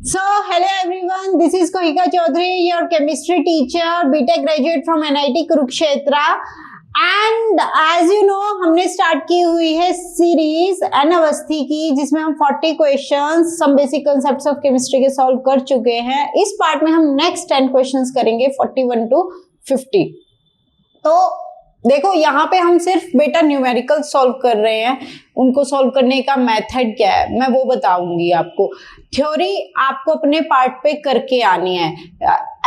So, hello everyone, this is Kohika Chaudhary, your chemistry teacher, BTech graduate from NIT Kurukshetra. And as you know हमने start की हुई है series N Awasthi की, जिसमें हम 40 questions some basic concepts of chemistry के solve कर चुके हैं। इस पार्ट में हम नेक्स्ट 10 क्वेश्चंस करेंगे 41 to 50। तो देखो यहाँ पे हम सिर्फ बेटा न्यूमेरिकल सॉल्व कर रहे हैं, उनको सॉल्व करने का मेथड क्या है मैं वो बताऊंगी आपको। थ्योरी आपको अपने पार्ट पे करके आनी है,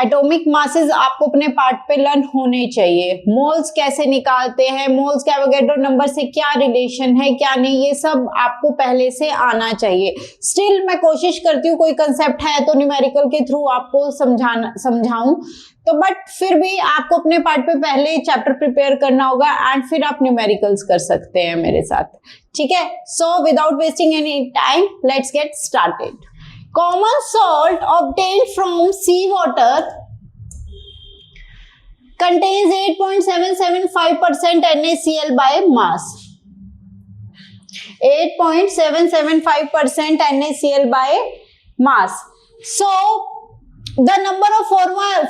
एटॉमिक मासेस आपको अपने पार्ट पे लर्न होने चाहिए, मोल्स कैसे निकालते हैं, मोल्स का एवोगैड्रो नंबर से क्या रिलेशन है क्या नहीं, ये सब आपको पहले से आना चाहिए। स्टिल मैं कोशिश करती हूँ कोई कंसेप्ट है तो न्यूमेरिकल के थ्रू आपको समझाऊं, तो बट फिर भी आपको अपने पार्ट पे पहले चैप्टर प्रिपेयर करना होगा एंड फिर आप न्यूमेरिकल्स कर सकते हैं मेरे साथ, ठीक है। So without wasting any time let's get started. Common salt obtained from sea water contains 8.775% NaCl by mass. 8.775% NaCl by mass. So the number of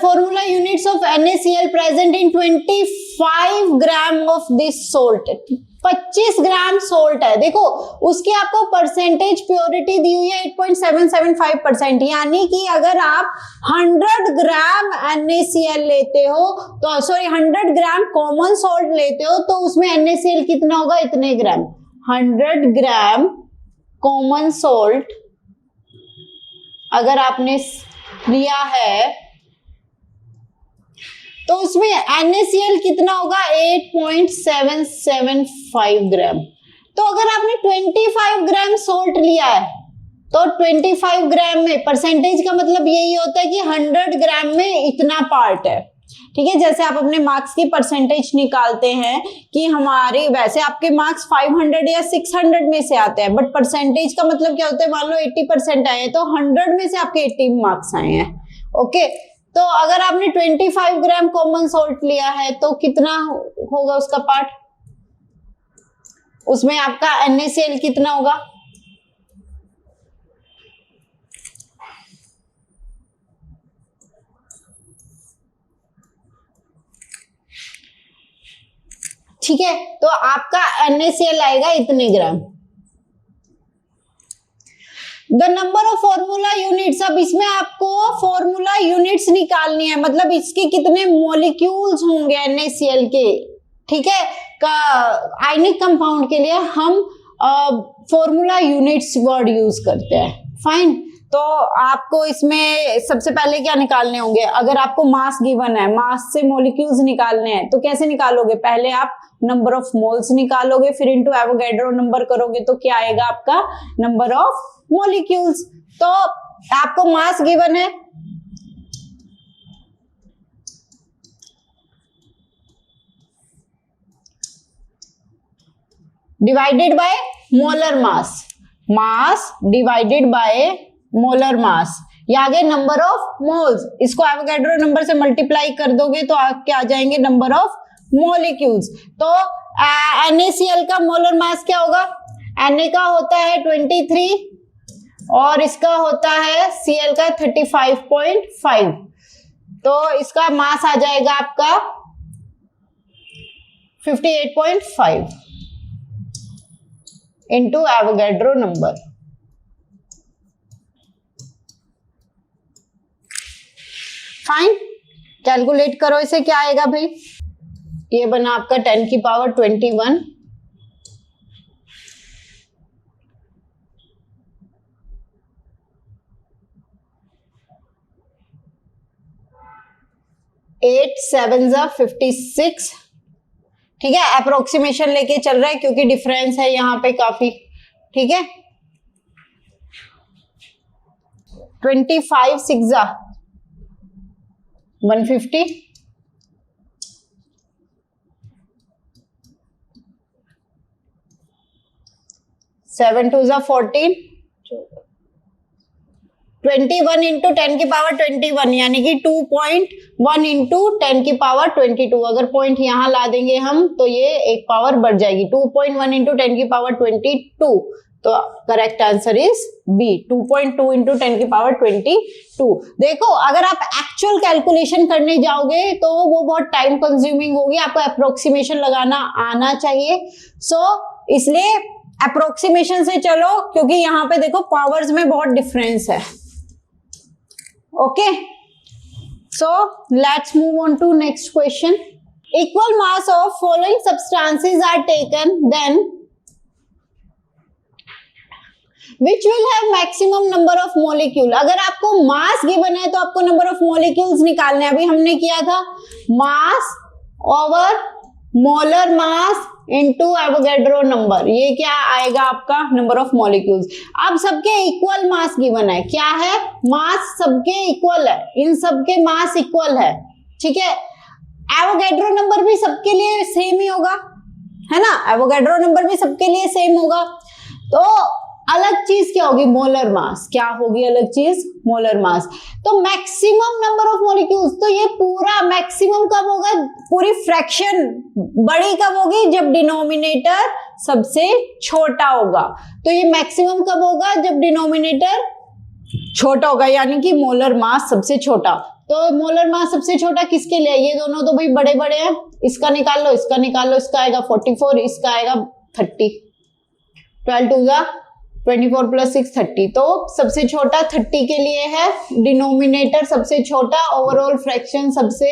formula units of NaCl present in 25 gram of this salt. 25 gram salt है, देखो उसकी आपको percentage purity दी हुई है 8.775%, यानी कि अगर आप 100 ग्राम NaCl लेते हो तो 100 ग्राम कॉमन सॉल्ट लेते हो तो उसमें NaCl कितना होगा, इतने ग्राम। 100 ग्राम कॉमन सॉल्ट अगर आपने लिया है तो उसमें NaCl कितना होगा, 8.775 ग्राम। तो अगर आपने 25 ग्राम सोल्ट लिया है तो 25 ग्राम में परसेंटेज का मतलब यही होता है कि 100 ग्राम में इतना पार्ट है, ठीक है। जैसे आप अपने मार्क्स की परसेंटेज निकालते हैं कि हमारे वैसे आपके मार्क्स 500 या 600 में से आते हैं, बट परसेंटेज का मतलब क्या होता है, मान लो 80% आए हैं तो 100 में से आपके 80 मार्क्स आए हैं, ओके। तो अगर आपने 25 ग्राम कॉमन सॉल्ट लिया है तो कितना होगा उसका पार्ट, उसमें आपका NaCl कितना होगा, ठीक है। तो आपका NaCl आएगा इतने gram. The number of formula units, अब इसमें आपको फॉर्मूला यूनिट्स निकालनी है, मतलब इसके कितने मॉलिक्यूल्स होंगे NaCl के, ठीक है। आयनिक कंपाउंड के लिए हम फॉर्मूला यूनिट्स वर्ड यूज करते हैं, फाइन। तो आपको इसमें सबसे पहले क्या निकालने होंगे, अगर आपको मास गिवन है, मास से मॉलिक्यूल्स निकालने हैं तो कैसे निकालोगे, पहले आप नंबर ऑफ मोल्स निकालोगे, फिर इनटू एवोगैड्रो नंबर करोगे तो क्या आएगा आपका नंबर ऑफ मॉलिक्यूल्स। तो आपको मास गिवन है, divided by molar mass, mass divided by molar mass, या आगे नंबर ऑफ मोल्स, इसको एवोगैड्रो नंबर से मल्टीप्लाई कर दोगे तो आपके आ जाएंगे नंबर ऑफ मॉलिक्यूल्स। तो NaCl का मोलर मास क्या होगा, Na का होता है 23 और इसका होता है Cl का 35.5, तो इसका मास आ जाएगा आपका 58.5 into Avogadro number. Fine, calculate करो इसे, क्या आएगा भाई, ये बना आपका 10 की पावर 21 8 7 56, ठीक है। अप्रोक्सीमेशन लेके चल रहा है क्योंकि डिफरेंस है यहाँ पे काफी, ठीक है। 25 6 150, 7 2 14, 21 इंटू 10 की पावर 21 यानी कि 2.1 इंटू 10 की पावर 22। अगर पॉइंट यहाँ ला देंगे हम तो ये एक पावर बढ़ जाएगी, 2.1 इंटू 10 की पावर 22 तो correct answer is B, 2.2 into 10 की पावर 22। देखो अगर आप एक्चुअल कैलकुलेशन करने जाओगे तो वो बहुत टाइम कंज्यूमिंग होगी, आपको अप्रोक्सीमेशन लगाना आना चाहिए। सो इसलिए अप्रोक्सीमेशन से चलो, क्योंकि यहाँ पे देखो पावर्स में बहुत डिफरेंस है। Okay, so let's move on to next question. Equal mass of following substances are taken, then which will have maximum number of molecule। अगर आपको मास गिवन है तो आपको नंबर ऑफ मॉलिक्यूल्स निकालने हैं। अभी हमने किया था मास over molar mass into Avogadro number, ये क्या आएगा आपका नंबर ऑफ मॉलिक्यूल्स। अब सबके इक्वल मास गिवन है, क्या है, मास सबके इक्वल है, इन सबके मास इक्वल है, ठीक है। एवोगैड्रो नंबर भी सबके लिए सेम ही होगा, है ना, एवोगैड्रो नंबर भी सबके लिए सेम होगा। तो अलग चीज क्या होगी, मोलर मास, क्या होगी अलग चीज, मोलर मास। तो मैक्सिमम नंबर ऑफ मॉलिक्यूल्स, तो ये पूरा मैक्सिमम कब होगा, पूरी फ्रैक्शन बड़ी कब होगी, जब डिनोमिनेटर सबसे छोटा होगा। तो ये मैक्सिमम कब होगा, जब डिनोमिनेटर छोटा होगा, यानी कि मोलर मास सबसे छोटा। तो मोलर मास सबसे छोटा किसके लिए, ये दोनों तो भाई बड़े बड़े हैं, इसका निकाल लो, इसका निकाल लो, इसका आएगा 44, इसका आएगा 30, 12 2 जा 24 प्लस 6 30। तो सबसे छोटा 30 के लिए है, डिनोमिनेटर सबसे छोटा, ओवरऑल फ्रैक्शन सबसे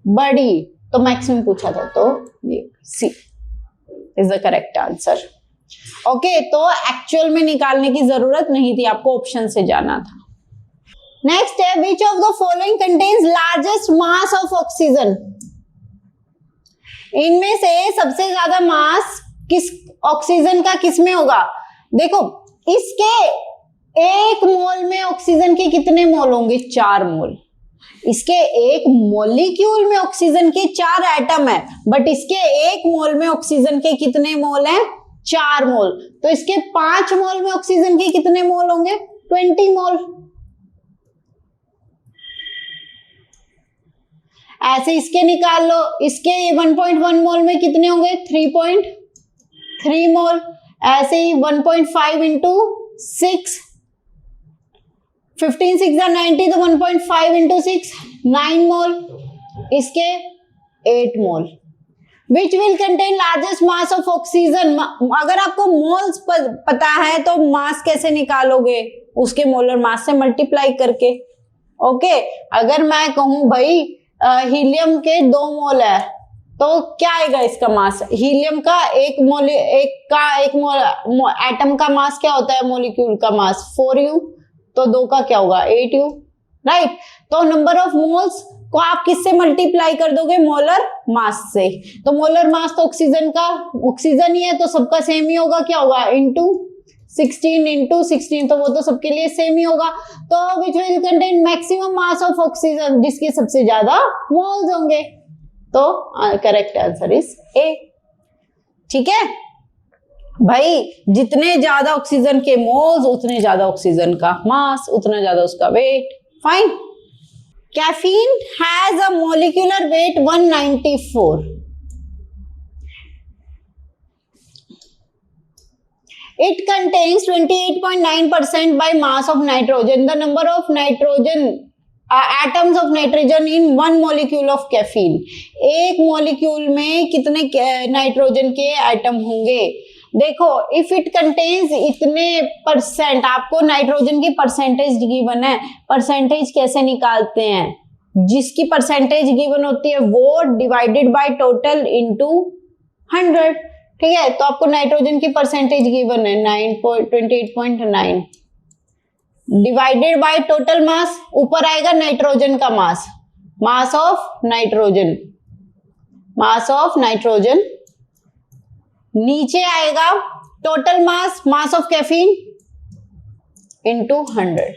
बड़ी, तो मैक्सिमम पूछा था, तो ये C is the correct answer. Okay, तो एक्चुअल में निकालने की जरूरत नहीं थी, आपको ऑप्शन से जाना था। नेक्स्ट है, which of the following contains largest mass of oxygen. इनमें से सबसे ज्यादा मास किस ऑक्सीजन का किस में होगा। देखो इसके एक मोल में ऑक्सीजन के कितने मोल होंगे, 4 मोल। इसके एक मॉलिक्यूल में ऑक्सीजन के 4 एटम है, बट इसके एक मोल में ऑक्सीजन के कितने मोल हैं, 4 मोल। तो इसके 5 मोल में ऑक्सीजन के कितने मोल होंगे, 20 मोल। ऐसे इसके निकाल लो, इसके 1.1 मोल में कितने होंगे, 3.3 मोल। ऐसे ही 1.5 इंटू 6, 15 6 90, तो 1.5 इंटू 6 9 मोल, इसके 8 mole. Which will contain largest mass of oxygen. अगर आपको मोल्स पता है तो मास कैसे निकालोगे, उसके मोलर मास से मल्टीप्लाई करके। ओके, अगर मैं कहूं भाई हीलियम के 2 मोल है, तो क्या आएगा इसका मास, हीलियम का एक एटम का मास क्या होता है, मॉलिक्यूल का मास 4u, तो 2 का क्या होगा 8u, राइट। तो नंबर ऑफ मोल्स को आप किससे मल्टीप्लाई कर दोगे, मोलर मास से। तो मोलर मास तो ऑक्सीजन का, ऑक्सीजन ही है तो सबका सेम ही होगा, क्या होगा इंटू 16 इंटू 16, तो वो तो सबके लिए सेम ही होगा। तो विच will contain maximum mass of oxygen, जिसके सबसे ज्यादा मोल्स होंगे। तो करेक्ट आंसर इज ए, ठीक है भाई। जितने ज्यादा ऑक्सीजन के मोल्स, उतने ज्यादा ऑक्सीजन का मास, उतना ज्यादा उसका weight. Fine. Caffeine has a molecular weight 194। It contains 28.9% by mass of nitrogen. The number of nitrogen atoms of nitrogen in one molecule of caffeine. एक मॉलिक्यूल में कितने नाइट्रोजन के एटम होंगे। देखो इफ इट कंटेन्स इतने percent, आपको nitrogen की percentage given है। परसेंटेज कैसे निकालते हैं, जिसकी परसेंटेज गिवन होती है वो डिवाइडेड बाय टोटल इनटू 100, ठीक है। तो आपको नाइट्रोजन की परसेंटेज गिवन है 28.9 डिवाइडेड बाय टोटल मास, ऊपर आएगा नाइट्रोजन का mass, mass of nitrogen, mass of nitrogen, नीचे आएगा total mass, mass of caffeine into 100।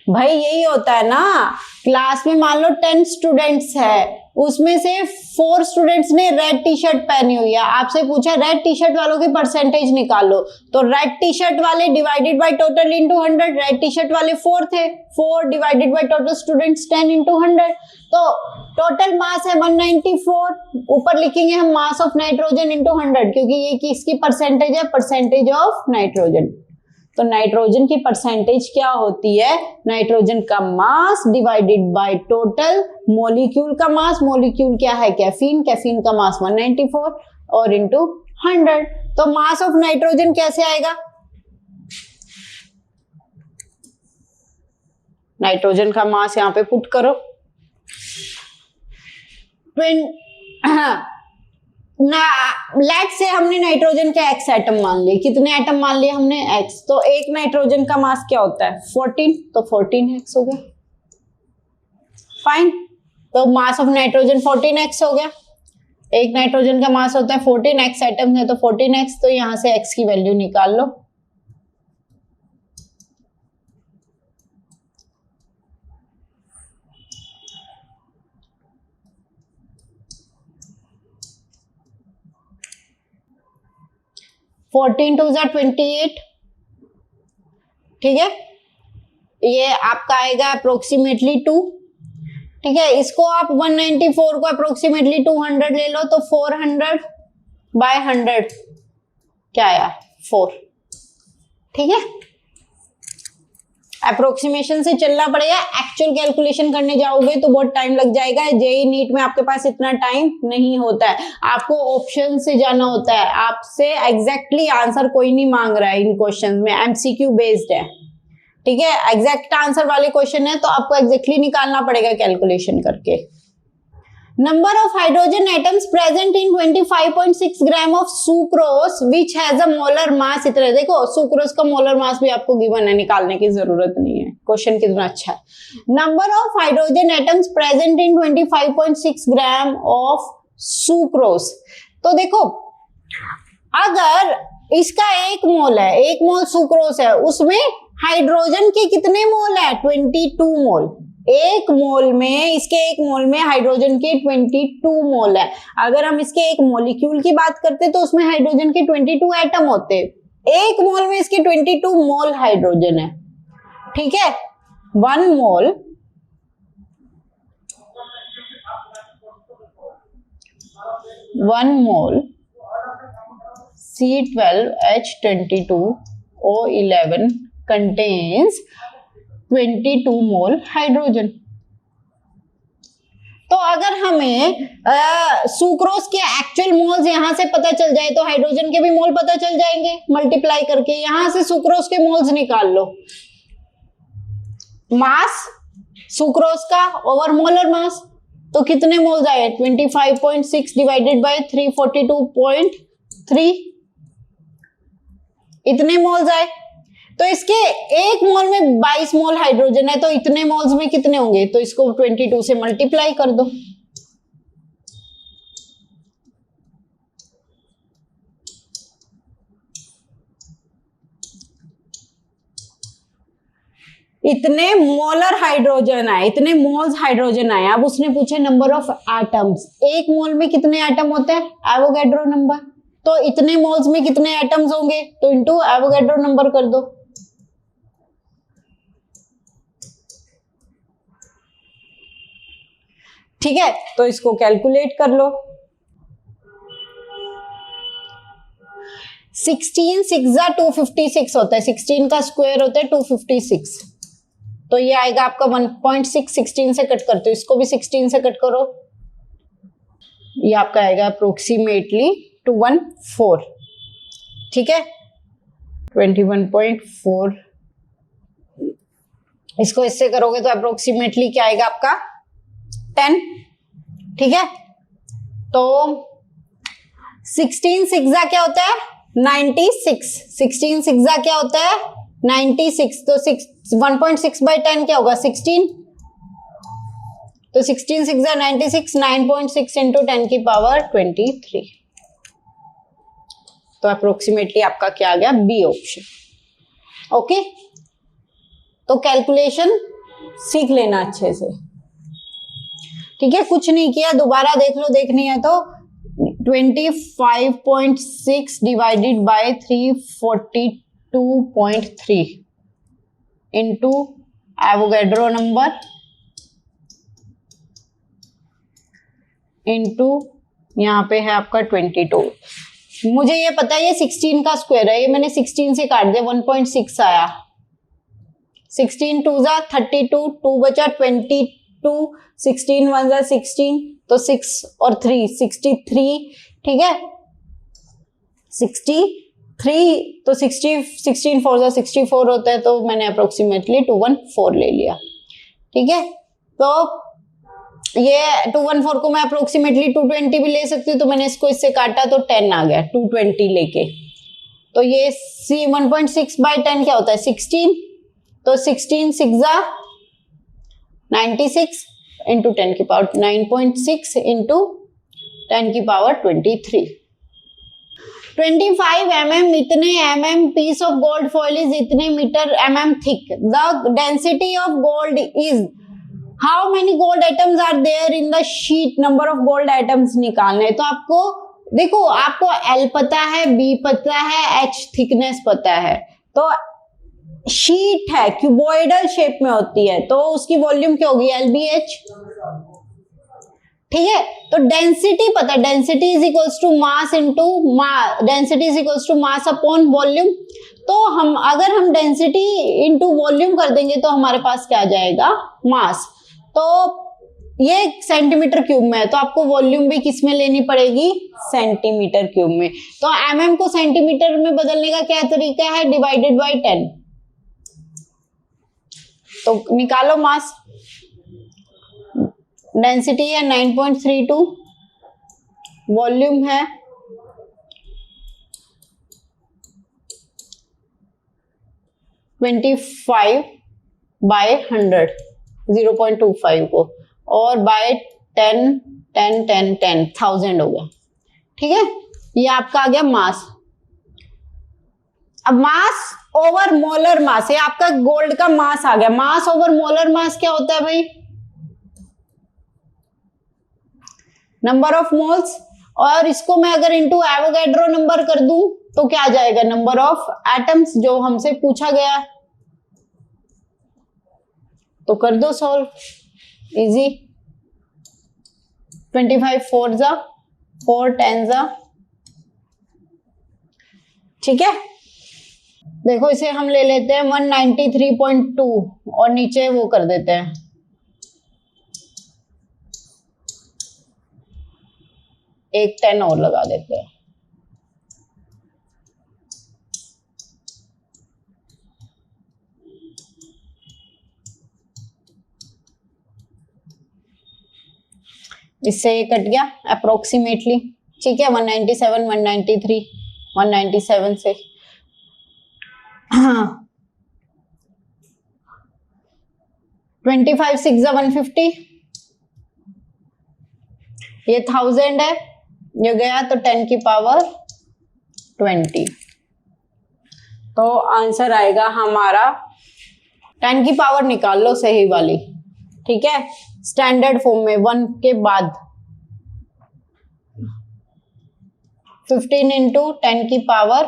भाई यही होता है ना, क्लास में मान लो 10 स्टूडेंट्स है, उसमें से 4 स्टूडेंट्स ने रेड टी शर्ट पहनी हुई है। आपसे पूछा रेड टी शर्ट वालों की परसेंटेज निकालो, तो रेड टी शर्ट वाले divided by total into 100, red T shirt वाले 4 थे, 4 divided by total students 10 into 100, तो टोटल मास है 194। ऊपर लिखेंगे हम मास ऑफ नाइट्रोजन इंटू 100, क्योंकि ये किसकी परसेंटेज है, परसेंटेज ऑफ नाइट्रोजन। तो नाइट्रोजन की परसेंटेज क्या होती है, नाइट्रोजन का mass divided by total molecule का मास। मॉलिक्यूल क्या है, कैफीन, कैफीन का मास 194 और इंटू 100। तो मास ऑफ नाइट्रोजन कैसे आएगा, नाइट्रोजन का मास यहां पे पुट करो, लेट से हमने नाइट्रोजन के x एटम मान लिए, कितने एटम मान लिए हमने, x, तो एक नाइट्रोजन का मास क्या होता है 14, तो 14x हो गया, फाइन। तो मास ऑफ नाइट्रोजन 14x हो गया, एक नाइट्रोजन का मास होता है 14x एटम है, तो 14x, तो यहां से x की वैल्यू निकाल लो। फोर्टीन 2 = 28, ठीक है, ये आपका आएगा अप्रोक्सीमेटली 2, ठीक है। इसको आप 194 को अप्रोक्सीमेटली 200 ले लो, तो 400 बाय 100 क्या आया 4, ठीक है। अप्रोक्सीमेशन से चलना पड़ेगा, एक्चुअल कैलकुलेशन करने जाओगे तो बहुत टाइम लग जाएगा। जेई नीट में आपके पास इतना टाइम नहीं होता है, आपको ऑप्शन से जाना होता है, आपसे एग्जैक्टली आंसर कोई नहीं मांग रहा है इन क्वेश्चन में, एमसीक्यू बेस्ड है, ठीक है। एग्जैक्ट आंसर वाले क्वेश्चन है तो आपको एग्जैक्टली निकालना पड़ेगा कैलकुलेशन करके। Number of hydrogen atoms present in 25.6 gram of sucrose which has a molar mass, इतना देखो सुक्रोज का मोलर मास भी आपको गिवन है, निकालने की जरूरत नहीं है, क्वेश्चन कितना अच्छा है। Number of hydrogen atoms present in 25.6 gram of sucrose, तो देखो अगर इसका 1 मोल है, 1 मोल सुक्रोज है, उसमें हाइड्रोजन के कितने मोल है 22 मोल, एक मोल में, इसके 1 मोल में हाइड्रोजन के 22 मोल है। अगर हम इसके एक मॉलिक्यूल की बात करते तो उसमें हाइड्रोजन के 22 एटम होते, 1 मोल में इसके 22 मोल हाइड्रोजन है, ठीक है। 1 मोल C12H22O11 contains 22 मोल हाइड्रोजन। तो अगर हमें सुक्रोज के एक्चुअल मोल्स यहां से पता चल जाए तो हाइड्रोजन के भी मोल पता चल जाएंगे, मल्टीप्लाई करके यहां से सुक्रोज के मोल्स निकाल लो। मास सुक्रोज का ओवर मोलर मास, तो कितने मोल्स आए 25.6 डिवाइडेड बाय 342.3, इतने मोल्स आए। तो इसके 1 मोल में 22 मोल हाइड्रोजन है, तो इतने मोल्स में कितने होंगे, तो इसको 22 से मल्टीप्लाई कर दो। इतने मोलर हाइड्रोजन आए, इतने मोल्स हाइड्रोजन आए। अब उसने पूछे नंबर ऑफ एटम्स, 1 मोल में कितने एटम होते हैं, एवोगैड्रो नंबर, तो इतने मोल्स में कितने एटम्स होंगे, तो इनटू एवोगैड्रो नंबर कर दो। ठीक है, तो इसको कैलकुलेट कर लो। 16 6 256 होता है, 16 का स्क्वायर होता है 256, तो ये आएगा आपका 1.6, 16 से कट करते हो, इसको भी 16 से कट करो, ये आपका आएगा अप्रोक्सीमेटली 214, ठीक है 21.4, इसको इससे करोगे तो अप्रोक्सीमेटली क्या आएगा आपका 10, ठीक है। तो 16 6 क्या होता है 96, 16 6 क्या होता है 96, तो 1.6 by 10 क्या होगा 16, तो 16 6 96, 9.6 इंटू 10 की पावर 23, तो अप्रोक्सीमेटली आपका क्या आ गया बी ऑप्शन। ओके, तो कैलकुलेशन सीख लेना अच्छे से। ठीक है, कुछ नहीं किया, दोबारा देख लो, देखनी है तो 25.6 divided by 342.3 into Avogadro number into यहाँ पे है आपका 22। मुझे ये पता है ये 16 का स्क्वायर है, ये मैंने 16 से काट दिया, 1.6 आया। 16 2 जा 32, 2 बचा 22, 16 1 जा 16, तो 6 और 3 63, ठीक है 63, तो 16 4 जा 64 होता है, तो मैंने अप्रोक्सीमेटली 214 ले लिया। ठीक है, तो ये 214 को मैं अप्रोक्सीमेटली 220 भी ले सकती हूँ, तो मैंने इसको इससे काटा तो 10 आ गया 220 लेके। तो ये सी 1.6 बाय 10 क्या होता है 16, तो 16 6 जा 96 इंटू 10 की पावर 9.6 इंटू 10 की पावर 23। 25 mm इतने mm piece of gold foil is इतने metre mm thick. The density of gold is how many gold atoms are there in the sheet? Number of gold atoms निकालने, तो आपको देखो, आपको L पता है, B पता है, H थिकनेस पता है, तो शीट है क्यूबॉइडल शेप में होती है, तो उसकी वॉल्यूम क्या होगी LBH। ठीक है, तो डेंसिटी पता है, density is equals to mass into density is equals to mass upon volume. तो हम अगर हम डेंसिटी इनटू वॉल्यूम कर देंगे तो हमारे पास क्या आ जाएगा मास। तो ये सेंटीमीटर क्यूब में है, तो आपको वॉल्यूम भी किस में लेनी पड़ेगी सेंटीमीटर क्यूब में। तो mm को सेंटीमीटर में बदलने का क्या तरीका है, डिवाइडेड बाय 10। तो निकालो मास, डेंसिटी है 9.32, वॉल्यूम है 25 बाय 100 0.25 को, और बाय 10 10 10 10 1000 हो गया। ठीक है, ये आपका आ गया मास। अब मास ओवर मोलर मास, ये आपका गोल्ड का मास आ गया। मास ओवर मोलर मास क्या होता है भाई, नंबर ऑफ मोल्स, और इसको मैं अगर इनटू एवोगैड्रो नंबर कर दूं तो क्या आ जाएगा, नंबर ऑफ एटम्स, जो हमसे पूछा गया। तो कर दो सॉल्व, इजी। 25 4 जा 4 10 जा, ठीक है। देखो इसे हम ले लेते हैं 193.2 और नीचे वो कर देते हैं एक 10 और लगा देते हैं। इससे ये कट गया अप्रोक्सीमेटली, ठीक है। 197 193 197 से 25 6 150, ये 1000 है, ये गया तो 10 की पावर 20। तो आंसर आएगा हमारा, 10 की पावर निकाल लो सही वाली, ठीक है, स्टैंडर्ड फॉर्म में 1 के बाद 15 इंटू 10 की पावर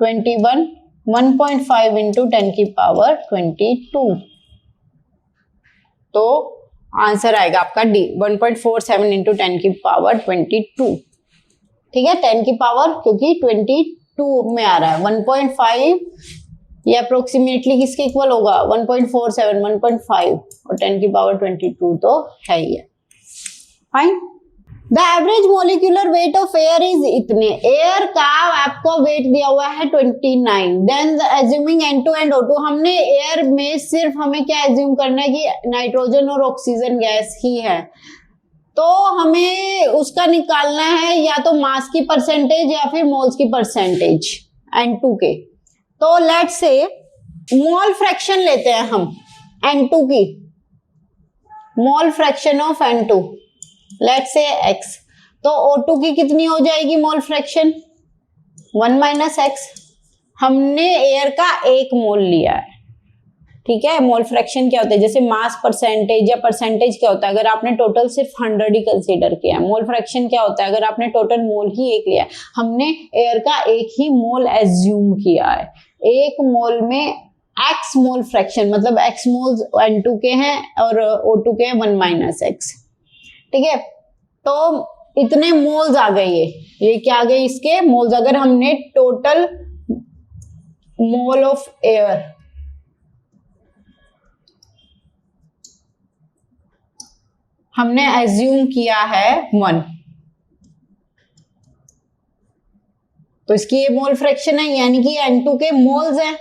21, 1.5 इंटू 10 की पावर 22। तो आंसर आएगा आपका डी, 1.47 इंटू 10 की पावर 22। ठीक है, 10 की पावर क्योंकि 22 में आ रहा है, 1.5 ये अप्रोक्सीमेटली किसके इक्वल होगा, 1.47 1.5 और 10 की पावर 22 तो है ही है। Fine. The average molecular weight of air is इतने, एयर का आपको वेट दिया हुआ है 29। Then assuming N2 and O2, हमने एयर में सिर्फ हमें क्या एज्यूम करना है कि नाइट्रोजन और ऑक्सीजन गैस ही है, तो हमें उसका निकालना है या तो मास की परसेंटेज या फिर मोल्स की परसेंटेज N2 के। तो लेट्स से मोल फ्रैक्शन लेते हैं हम N2 की, mole fraction of N2 let's say x, तो O2 की कितनी हो जाएगी मोल फ्रैक्शन, 1 - x। हमने एयर का 1 मोल लिया है, ठीक है। मोल फ्रैक्शन क्या होता है, जैसे मास परसेंटेज या परसेंटेज क्या होता है अगर आपने टोटल सिर्फ 100 ही कंसीडर किया है। मोल फ्रैक्शन क्या होता है अगर आपने टोटल मोल ही एक लिया है, हमने एयर का एक ही मोल एज्यूम किया है, एक मोल में एक्स मोल फ्रैक्शन, मतलब एक्स मोल्स N2 के हैं और O2 के हैं 1 - x, ठीक है। तो इतने मोल्स आ गए, ये क्या आ गए इसके मोल्स। अगर हमने टोटल मोल ऑफ एयर हमने एज्यूम किया है 1, तो इसकी ये मोल फ्रैक्शन है, यानी कि N2 के मोल्स हैं,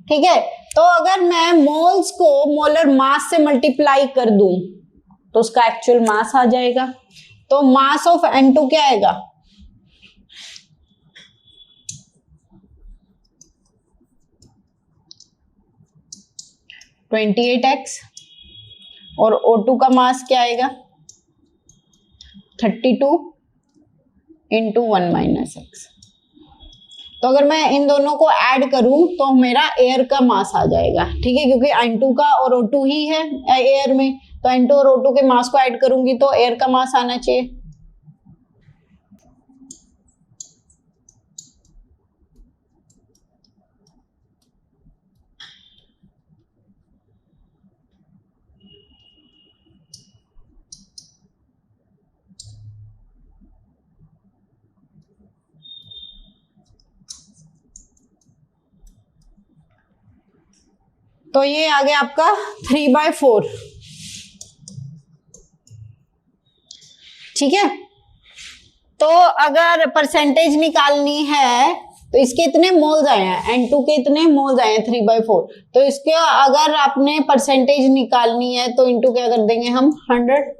ठीक है। तो अगर मैं मोल्स को मोलर मास से मल्टीप्लाई कर दूं तो उसका एक्चुअल मास आ जाएगा। तो मास ऑफ N2 क्या आएगा, 28x, और O2 का मास क्या आएगा 32 इंटू 1 - x। तो अगर मैं इन दोनों को ऐड करूं तो मेरा एयर का मास आ जाएगा, ठीक है, क्योंकि N2 का और O2 ही है एयर में, तो N2 और O2 के मास को ऐड करूंगी तो एयर का मास आना चाहिए। तो ये आ गया आपका 3/4, ठीक है। तो अगर परसेंटेज निकालनी है तो इसके इतने मोल्स आए हैं, N2 के इतने मोल्स आए हैं 3/4, तो इसके अगर आपने परसेंटेज निकालनी है तो इनटू क्या कर देंगे हम 100,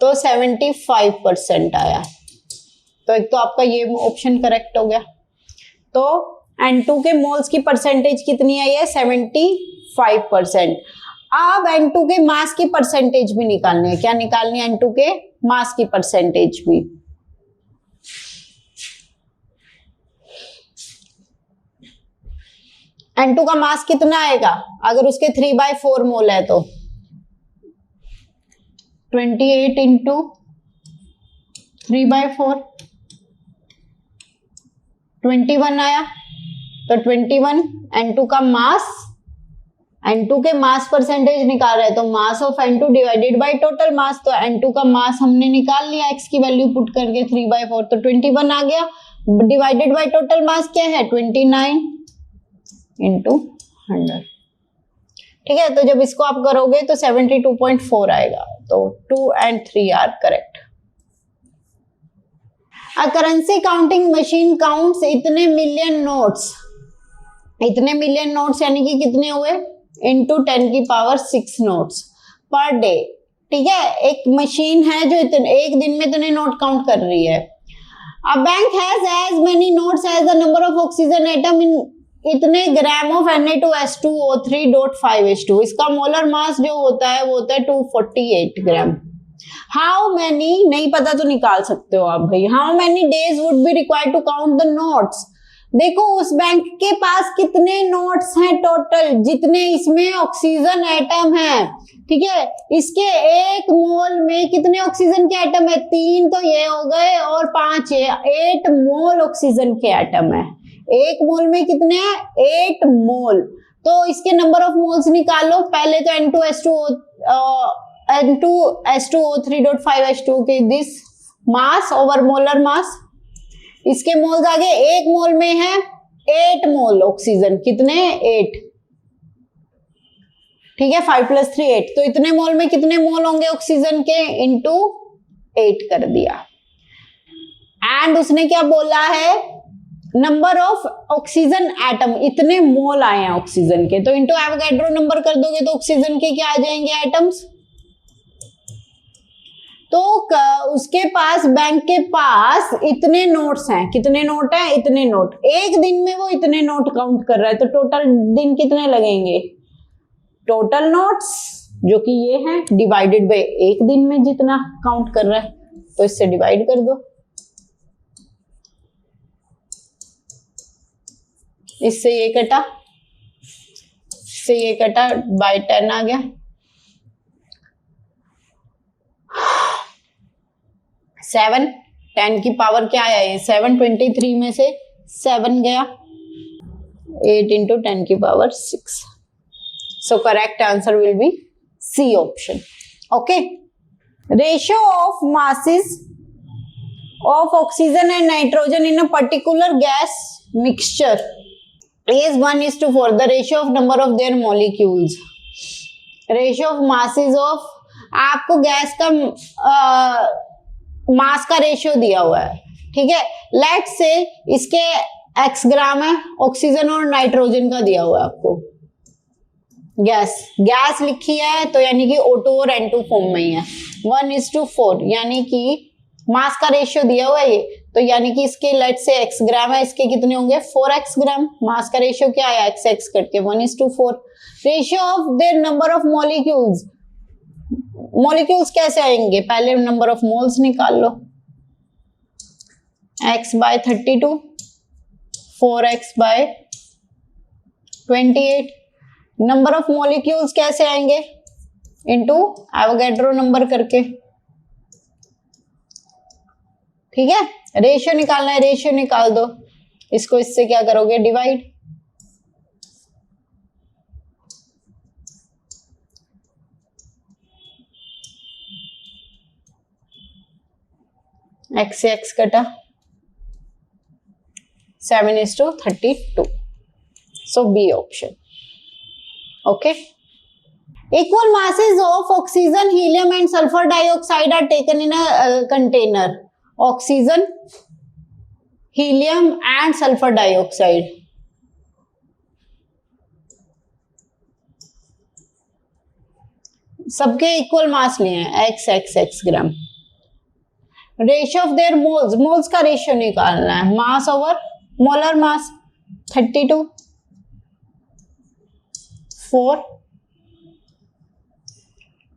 तो 75% आया। तो एक तो आपका ये ऑप्शन करेक्ट हो गया। तो N2 के मोल्स की परसेंटेज कितनी आई है 75%। अब N2 के मास की परसेंटेज भी निकालनी है। क्या निकालनी है, N2 के मास की परसेंटेज भी। N2 का मास कितना आएगा अगर उसके 3/4 मोल है तो 28 इंटू 3/4 21 आया। तो 21 N2 का मास, N2 के मास परसेंटेज निकाल रहे हैं तो mass of N2 divided by total mass, तो N2 का मास हमने निकाल लिया x की वैल्यू पुट करके 3/4, तो 21 आ गया। डिवाइडेड बाय टोटल मास क्या है 29 इंटू 100, ठीक है। तो जब इसको आप करोगे तो 72.4 आएगा। तो 2 and 3 are correct. A currency counting machine counts इतने मिलियन नोट्स, इतने मिलियन नोट्स यानी कि कितने हुए इंटू 10⁶ नोट्स पर डे, ठीक है। एक मशीन है जो इतने एक दिन में इतने नोट काउंट कर रही है। A bank has as many notes as the number of oxygen atom in इतने ग्राम ऑफ Na2O3.5H2। इसका मोलर मास जो होता है वो होता है 248 ग्राम। हाउ मैनी नहीं पता तो निकाल सकते हो आप भाई। How many days would be required to count the notes. देखो उस बैंक के पास कितने नोट्स हैं टोटल, जितने इसमें ऑक्सीजन एटम है, ठीक है। इसके एक मोल में कितने ऑक्सीजन के एटम है 3, तो ये हो गए, और 5 है 8 मोल ऑक्सीजन के एटम है। एक मोल में कितने हैं 8 मोल। तो इसके नंबर ऑफ मोल्स निकालो। पहले तो N2S2O3.5H2 के this mass over molar mass, इसके मोल्स आगे एक मोल में है 8 मोल ऑक्सीजन, कितने 8, ठीक है। 5 + 3 8, तो इतने मोल में कितने मोल होंगे ऑक्सीजन के इंटू 8 कर दिया। एंड उसने क्या बोला है नंबर ऑफ ऑक्सीजन एटम, इतने मोल आए हैं ऑक्सीजन के, तो इंटू एवोगैड्रो नंबर कर दोगे तो ऑक्सीजन के क्या आ जाएंगे एटम्स। तो उसके पास बैंक के पास इतने नोट्स हैं, कितने नोट हैं इतने नोट, एक दिन में वो इतने नोट काउंट कर रहा है, तो टोटल दिन कितने लगेंगे, टोटल नोट्स जो कि ये हैं डिवाइडेड बाय एक दिन में जितना काउंट कर रहा है, तो इससे डिवाइड कर दो, इससे ये कटा से ये कटा, बाय 10 आ गया। 7, 10 की पावर क्या आया, ये 7, 23 में से 7 गया, 8 into 10 की power 6। So correct answer will be C option. Okay. Ratio of masses of oxygen and nitrogen in a particular gas mixture is 1:4. The ratio of number of their molecules. Ratio of masses of, आपको gas का मास का ratio दिया हुआ है, ठीक है। Let's say इसके x ग्राम है, ऑक्सीजन और नाइट्रोजन का दिया हुआ है आपको। गैस लिखी है तो यानी कि O2 और N2 फॉर्म में ही है। 1:4 यानी कि मास का रेशियो दिया हुआ है ये, तो यानी कि इसके लेट्स से x ग्राम है, इसके कितने होंगे 4x ग्राम। मास का रेशियो क्या है, x करके 1:4। Ratio of their number of molecules, molecules कैसे आएंगे, पहले नंबर ऑफ मोल्स निकाल लो, x/32, 4x/28। Number of molecules कैसे आएंगे, इनटू एवोगैड्रो नंबर करके, ठीक है। रेशियो निकालना है, रेशियो निकाल दो, इसको इससे क्या करोगे, डिवाइड। x से x कटा, 7:32। So B option. Okay. Equal masses of oxygen, helium and sulfur dioxide are taken in a container. Oxygen, helium and sulfur dioxide. सबके इक्वल मास लिए हैं, x gram. Ratio of their moles, moles का ratio निकालना है, मास over molar mass, 32, 4।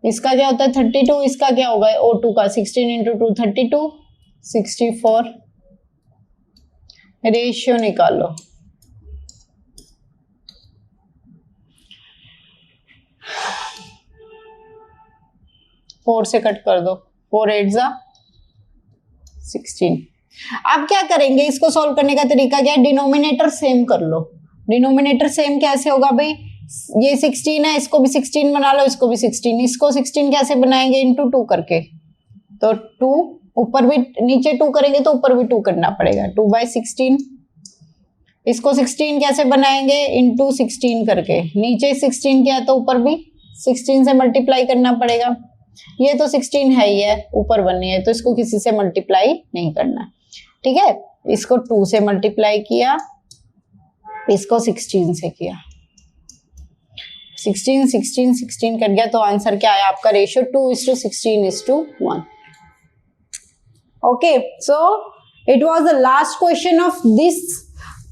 इसका क्या होता है 32, इसका क्या होगा O2 का 16 into 2 32, 64। रेशियो निकालो, फोर से कट कर दो, 4 8 16। अब क्या करेंगे, इसको सॉल्व करने का तरीका क्या है, डिनोमिनेटर सेम कर लो। डिनोमिनेटर सेम कैसे होगा भाई, ये 16 है, इसको भी 16 बना लो, इसको भी 16। इसको 16 कैसे बनाएंगे, इंटू 2 करके, तो 2 ऊपर भी, नीचे 2 करेंगे तो ऊपर भी 2 करना पड़ेगा, 2/16। इसको 16 कैसे बनाएंगे, इंटू 16 करके, नीचे 16 क्या है तो ऊपर भी 16 से मल्टीप्लाई करना पड़ेगा। ये तो 16 है ही है, ऊपर 1 है, तो इसको किसी से मल्टीप्लाई नहीं करना, ठीक है। इसको 2 से मल्टीप्लाई किया, इसको 16 से किया, 16 16 16 कट गया, तो आंसर क्या आया आपका, ratio 2:16:1। Okay, so it was the last question of this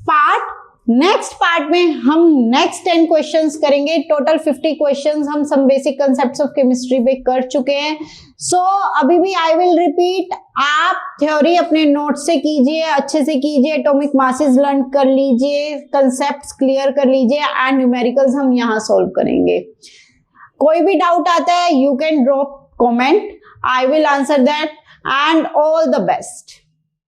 part. Next part में हम नेक्स्ट 10 क्वेश्चंस करेंगे। टोटल 50 क्वेश्चंस हम some basic concepts of chemistry पे कर चुके हैं। सो अभी भी आई विल रिपीट, आप थ्योरी अपने नोट से कीजिए, अच्छे से कीजिए, एटॉमिक मासेस लर्न कर लीजिए, कंसेप्ट्स क्लियर कर लीजिए, एंड न्यूमेरिकल्स हम यहाँ सॉल्व करेंगे। कोई भी डाउट आता है, you can drop comment, I will answer that, and all the best.